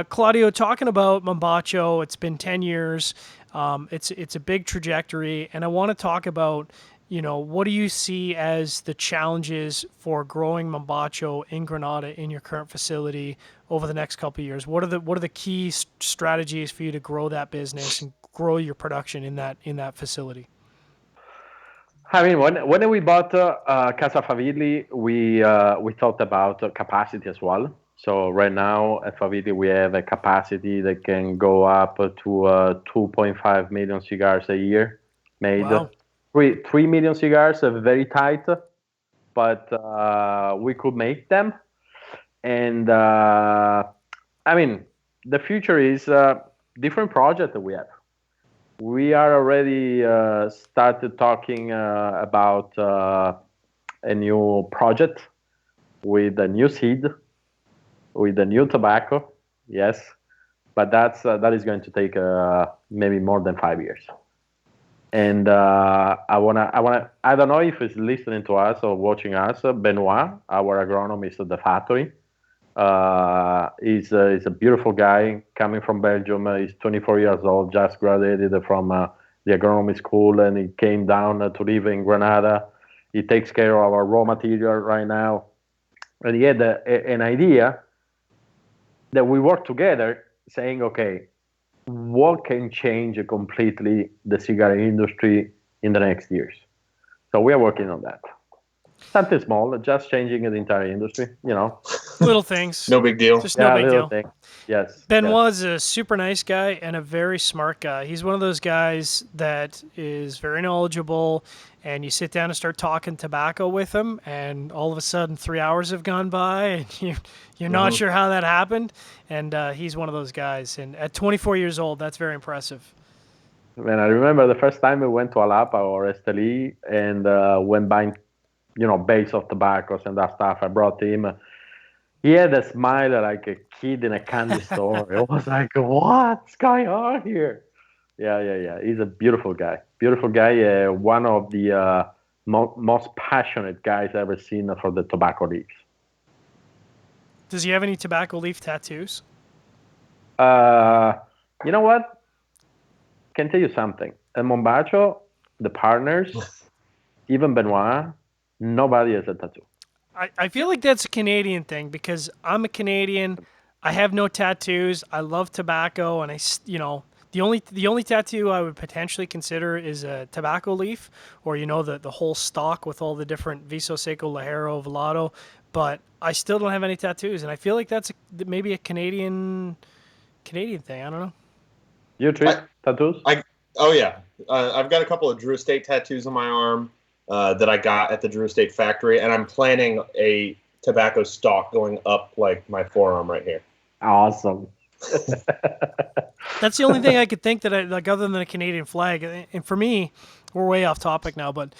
Claudio, talking about Mombacho, it's been 10 years. It's a big trajectory, and I want to talk about, what do you see as the challenges for growing Mombacho in Granada in your current facility over the next couple of years? What are the key strategies for you to grow that business and grow your production in that facility? I mean, when we bought Casa Favilli, we thought about capacity as well. So right now at Favilli, we have a capacity that can go up to 2.5 million cigars a year made. Wow. 3 million cigars are very tight, but we could make them. And I mean, the future is different project that we have. We are already started talking about a new project with a new seed, with a new tobacco, yes, but that is going to take maybe more than 5 years. And I don't know if he's listening to us or watching us. Benoit, our agronomist at the factory, is a beautiful guy coming from Belgium. He's 24 years old, just graduated from the agronomy school, and he came down to live in Granada. He takes care of our raw material right now, and he had an idea that we work together, saying, okay, what can change completely the cigar industry in the next years? So we are working on that. Something small, just changing the entire industry, Little things. No big deal. Just no big deal. Thing. Yes. Benoit's a super nice guy and a very smart guy. He's one of those guys that is very knowledgeable, and you sit down and start talking tobacco with him, and all of a sudden 3 hours have gone by, and you're not sure how that happened. And he's one of those guys. And at 24 years old, that's very impressive. Man, I remember the first time we went to Alapa or Esteli and went buying, bags of tobaccos and that stuff. I brought him. He had a smile like a kid in a candy store. It was like, what's going on here? Yeah. He's a beautiful guy. Beautiful guy. One of the most passionate guys I've ever seen for the tobacco leaves. Does he have any tobacco leaf tattoos? You know what? Can tell you something. At Mombacho, the partners, even Benoit, nobody has a tattoo. I feel like that's a Canadian thing because I'm a Canadian. I have no tattoos. I love tobacco, and the only tattoo I would potentially consider is a tobacco leaf, or the whole stalk with all the different Viso Seco, Ligero, Velado. But I still don't have any tattoos, and I feel like that's maybe a Canadian thing. I don't know. You treat tattoos? Oh yeah, I've got a couple of Drew Estate tattoos on my arm that I got at the Drew Estate factory, and I'm planning a tobacco stalk going up like my forearm right here. Awesome. That's the only thing I could think that I like other than a Canadian flag. And for me, we're way off topic now, but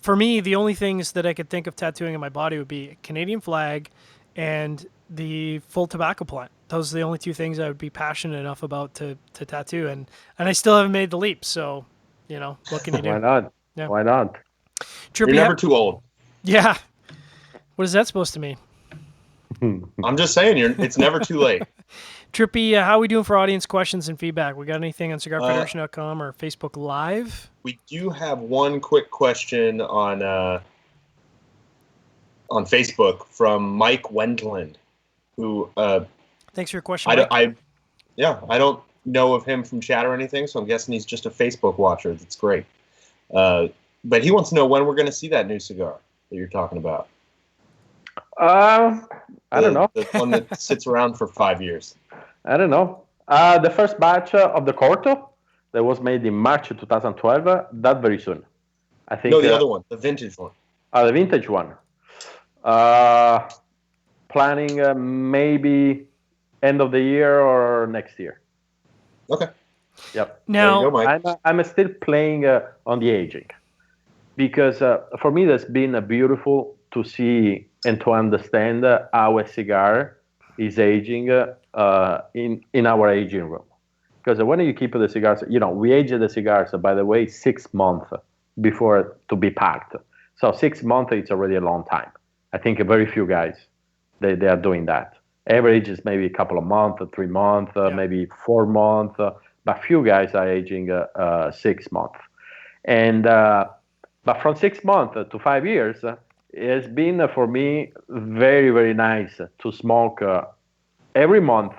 for me, the only things that I could think of tattooing on my body would be a Canadian flag and the full tobacco plant. Those are the only two things I would be passionate enough about to tattoo, and I still haven't made the leap. So, what can you do? Why not? Yeah. Why not? You're never too old. Yeah. What is that supposed to mean? I'm just saying, it's never too late. Trippy, how are we doing for audience questions and feedback? We got anything on CigarFederation.com or Facebook Live? We do have one quick question on Facebook from Mike Wendland, who thanks for your question. I don't know of him from chat or anything, so I'm guessing he's just a Facebook watcher. That's great. But he wants to know when we're going to see that new cigar that you're talking about. I don't know. The one that sits around for 5 years. I don't know. The first batch of the Corto that was made in March 2012, that very soon. I think. No, the other one, the vintage one. The vintage one. Planning maybe end of the year or next year. Okay. Yep. Now, there you go, Mike. I'm still playing on the aging because for me that's been beautiful to see and to understand how a cigar is aging in our aging room. Because when you keep the cigars, we age the cigars, by the way, 6 months before to be packed. So 6 months, it's already a long time. I think very few guys, they are doing that. Average is maybe a couple of months, 3 months, maybe 4 months, but few guys are aging 6 months. And but from 6 months to 5 years, it's been for me very, very nice to smoke every month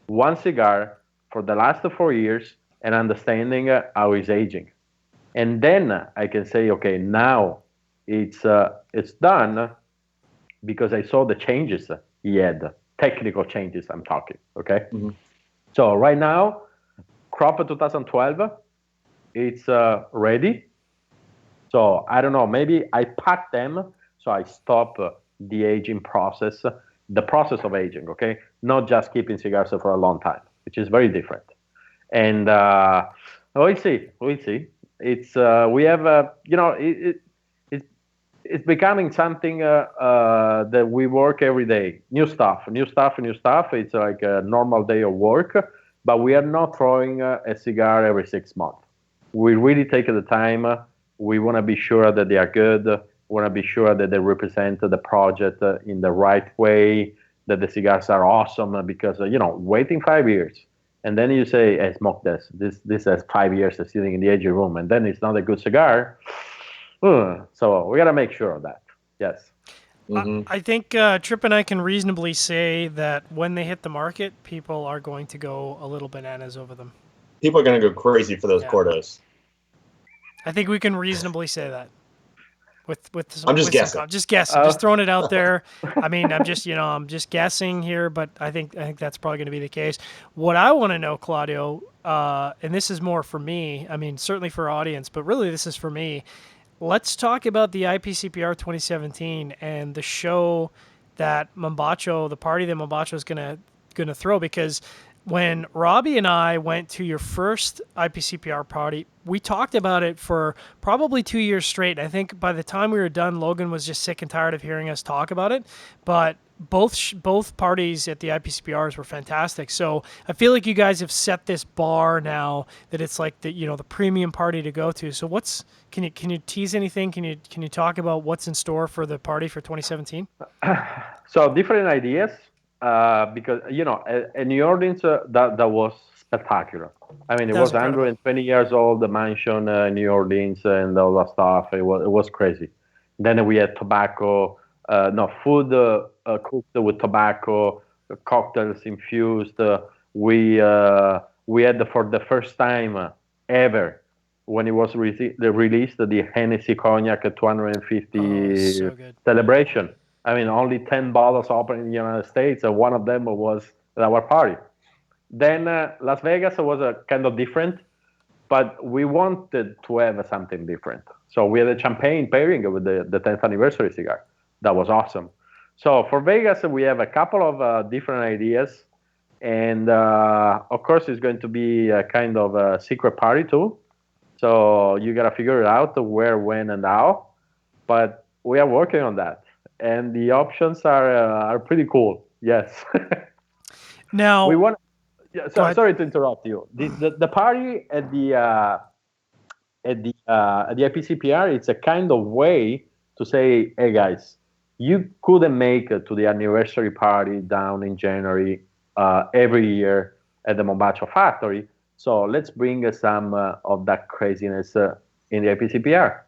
one cigar for the last 4 years and understanding how it's aging. And then I can say, okay, now it's done because I saw the changes he had, technical changes I'm talking, okay? Mm-hmm. So right now, crop 2012, it's ready. So I don't know, maybe I pack them, so I stop the aging process, the process of aging, okay? Not just keeping cigars for a long time, which is very different. And we'll see. It's we have it's becoming something that we work every day. New stuff. It's like a normal day of work, but we are not throwing a cigar every 6 months. We really take the time. We want to be sure that they are good. We want to be sure that they represent the project in the right way, that the cigars are awesome, because, waiting 5 years, and then you say, hey, smoke this. This has 5 years of sitting in the aging room, and then it's not a good cigar. So we got to make sure of that. Yes. Mm-hmm. I think Trip and I can reasonably say that when they hit the market, people are going to go a little bananas over them. People are going to go crazy for those Cortos. I think we can reasonably say that. With some, I'm just guessing. Just guessing. Just throwing it out there. I mean, I'm just guessing here, but I think that's probably going to be the case. What I want to know, Claudio, and this is more for me. I mean, certainly for our audience, but really this is for me. Let's talk about the IPCPR 2017 and the show that Mombacho, the party that Mombacho is gonna throw, because when Robbie and I went to your first IPCPR party, we talked about it for probably 2 years straight. I think by the time we were done, Logan was just sick and tired of hearing us talk about it. But both parties at the IPCPRs were fantastic. So I feel like you guys have set this bar now that it's like the premium party to go to. So can you tease anything? Can you talk about what's in store for the party for 2017? So different ideas. Because in New Orleans that was spectacular. I mean, it was incredible. 120 years old, the mansion in New Orleans and all that stuff. It was crazy. Then we had tobacco, food cooked with tobacco, cocktails infused. We had for the first time ever when it was released the Hennessy Cognac 250 so good. celebration. I mean, only 10 bottles open in the United States, and one of them was at our party. Then Las Vegas was a kind of different, but we wanted to have something different. So we had a champagne pairing with the 10th anniversary cigar. That was awesome. So for Vegas, we have a couple of different ideas. And of course, it's going to be a kind of a secret party too. So you got to figure it out where, when, and how. But we are working on that. And the options are pretty cool. Yes. Now we want. Sorry to interrupt you. The party at the IPCPR, it's a kind of way to say, hey guys, you couldn't make it to the anniversary party down in January every year at the Mombacho factory. So let's bring some of that craziness in the IPCPR.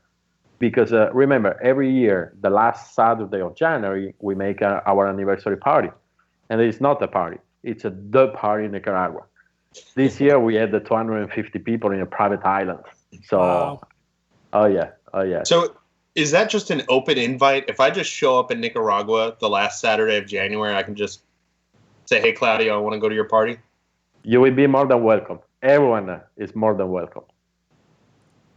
Because remember, every year, the last Saturday of January, we make our anniversary party. And it's not a party. It's the party in Nicaragua. This year, we had 250 people in a private island. So, wow. Oh, yeah. So Is that just an open invite? If I just show up in Nicaragua the last Saturday of January, I can just say, "Hey, Claudio, I want to go to your party." You will be more than welcome. Everyone is more than welcome.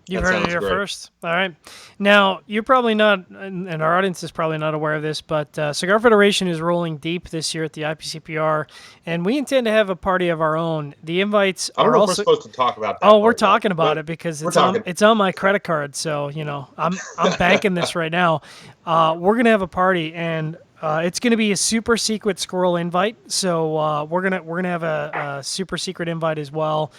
You've That heard it sounds here great. first. All right. Now, you're probably not, and our audience is probably not aware of this, but Cigar Federation is rolling deep this year at the IPCPR, and we intend to have a party of our own. The invites I don't are know if we're also. supposed to talk about that. Oh, we're part yet, talking about but it because we're it's on talking. it's on my credit card. So I'm banking this right now. We're gonna have a party, and it's gonna be a super secret squirrel invite. So we're gonna have a super secret invite as well.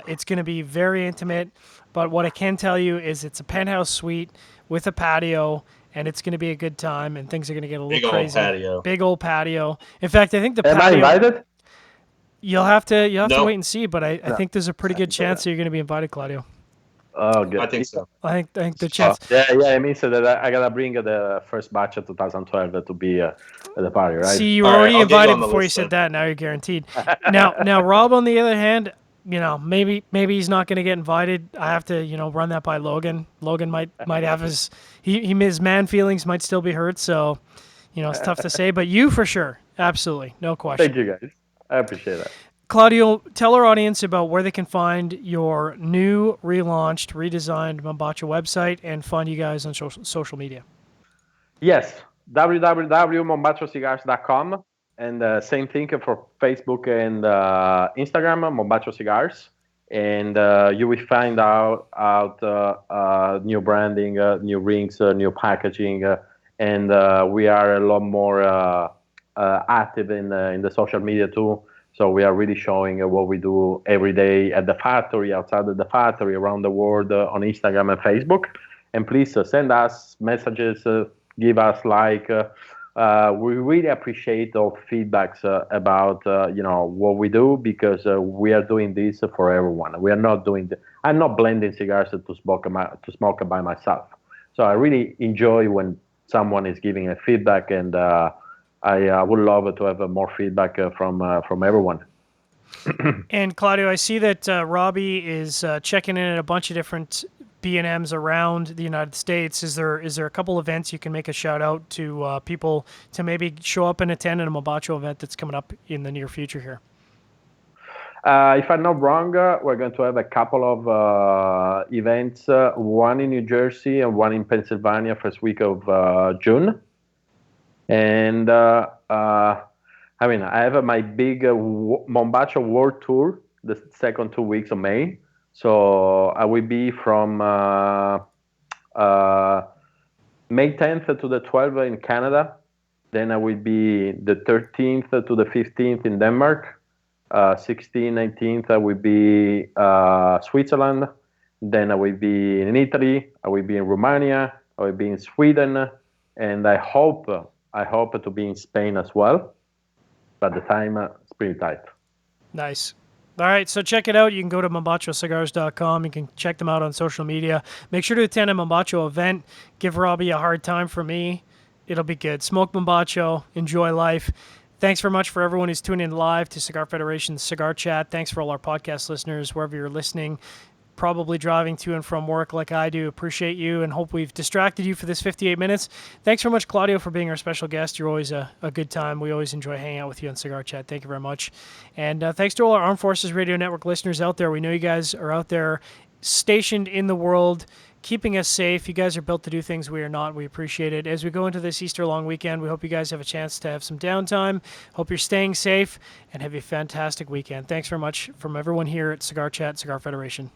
It's gonna be very intimate, but what I can tell you is it's a penthouse suite with a patio. And it's going to be a good time, and things are going to get a little Big old crazy. patio. Big old patio. In fact, I think the Am I patio. invited? You'll have to No. wait and see, but I No. think there's a pretty good chance that you're going to be invited, Claudio. Oh, good. I think so. I think the chance. Yeah, it means that I gotta bring the first batch of 2012 to be at the party, right? See, you were All right, already I'll get you invited on the before you list said then. that. Now you're guaranteed. Now, Rob, on the other hand, maybe he's not going to get invited. I have to, run that by Logan. Logan might have his his man feelings might still be hurt. So, it's tough to say. But you for sure, absolutely, no question. Thank you, guys. I appreciate that. Claudio, tell our audience about where they can find your new, relaunched, redesigned Mombacho website and find you guys on social media. Yes, www.mombachocigars.com, and same thing for Facebook and Instagram, Mombacho Cigars. And you will find out new branding, new rings, new packaging, and we are a lot more active in the social media too. So we are really showing what we do every day at the factory, outside of the factory, around the world on Instagram and Facebook. And please send us messages, give us like. We really appreciate all feedbacks about what we do, because we are doing this for everyone. We are not doing. I'm not blending cigars to smoke by myself. So I really enjoy when someone is giving a feedback, and I would love to have more feedback from everyone. And Claudio, I see that Robbie is checking in at a bunch of different B&Ms around the United States. Is there a couple events you can make a shout out to people to maybe show up and attend at a Mombacho event that's coming up in the near future here? If I'm not wrong, we're going to have a couple of events, one in New Jersey and one in Pennsylvania, first week of June. And I have my big Mombacho World Tour, the second 2 weeks of May. So I will be from May 10th to the 12th in Canada. Then I will be the 13th to the 15th in Denmark. 16th, 19th, I will be Switzerland. Then I will be in Italy. I will be in Romania. I will be in Sweden, and I hope to be in Spain as well. But the time is pretty tight. Nice. All right, so check it out. You can go to mombachocigars.com. You can check them out on social media. Make sure to attend a Mombacho event. Give Robbie a hard time for me. It'll be good. Smoke Mombacho. Enjoy life. Thanks very much for everyone who's tuning in live to Cigar Federation's Cigar Chat. Thanks for all our podcast listeners, wherever you're listening, probably driving to and from work like I do. Appreciate you and hope we've distracted you for this 58 minutes. Thanks very much, Claudio, for being our special guest. You're always a good time. We always enjoy hanging out with you on Cigar Chat. Thank you very much. And thanks to all our Armed Forces Radio Network listeners out there. We know you guys are out there stationed in the world, keeping us safe. You guys are built to do things we are not. We appreciate it. As we go into this Easter long weekend, we hope you guys have a chance to have some downtime. Hope you're staying safe and have a fantastic weekend. Thanks very much from everyone here at Cigar Chat, Cigar Federation.